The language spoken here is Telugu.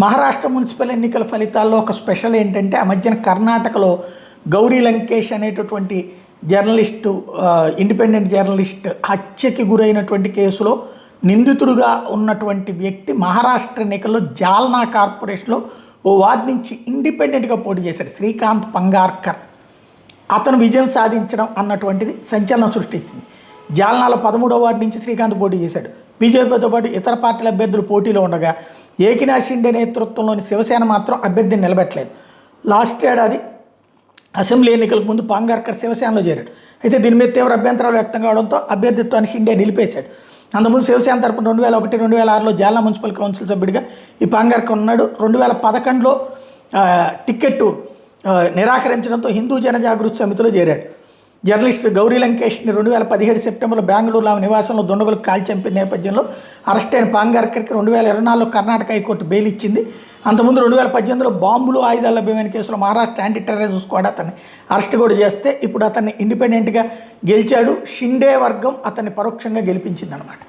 మహారాష్ట్ర మున్సిపల్ ఎన్నికల ఫలితాల్లో ఒక స్పెషల్ ఏంటంటే ఆ మధ్యన కర్ణాటకలో గౌరీ లంకేష్ అనేటటువంటి జర్నలిస్టు ఇండిపెండెంట్ జర్నలిస్ట్ హత్యకి గురైనటువంటి కేసులో నిందితుడుగా ఉన్నటువంటి వ్యక్తి మహారాష్ట్ర ఎన్నికల్లో జాల్నా కార్పొరేషన్లో ఓ వార్డు నుంచి ఇండిపెండెంట్గా పోటీ చేశాడు. శ్రీకాంత్ పంగార్కర్ అతను విజయం సాధించడం అన్నటువంటిది సంచలనం సృష్టించింది. జాల్నాలో 13వ వార్డు నుంచి శ్రీకాంత్ పోటీ చేశాడు. బీజేపీతో పాటు ఇతర పార్టీల అభ్యర్థులు పోటీలో ఉండగా ఏకనాథ్ షిండే నేతృత్వంలోని శివసేన మాత్రం అభ్యర్థిని నిలబెట్టలేదు. లాస్ట్ ఏడాది అసెంబ్లీ ఎన్నికలకు ముందు పాంగార్కర్ శివసేనలో చేరాడు. అయితే దీని మీద తీవ్ర అభ్యంతరాలు వ్యక్తం కావడంతో అభ్యర్థిత్వాన్ని షిండే నిలిపేశాడు. అంతకుముందు శివసేన తరపున 2001, 2006లో జాల్నా మున్సిపల్ కౌన్సిల్ సభ్యుడిగా ఈ పాంగార్కర్ ఉన్నాడు. 2011లో టికెట్టు నిరాకరించడంతో హిందూ జనజాగృతి సమితిలో చేరాడు. జర్నలిస్ట్ గౌరీ లంకేష్ని 2017 సెప్టెంబర్లో బెంగళూరులో ఆమె నివాసంలో దుండగులకు కాల్చి చంపిన నేపథ్యంలో అరెస్ట్ అయిన పాంగార్కర్కి 2024లో కర్ణాటక హైకోర్టు బెయిల్ ఇచ్చింది. అంతకుముందు 2018లో బాంబులు ఆయుధాల లభ్యమైన కేసులో మహారాష్ట్ర యాంటీ టెర్రరిజం స్క్వాడ్ అతన్ని అరెస్ట్ కూడా చేస్తే ఇప్పుడు అతన్ని ఇండిపెండెంట్గా గెలిచాడు. షిండే వర్గం అతన్ని పరోక్షంగా గెలిపించిందనమాట.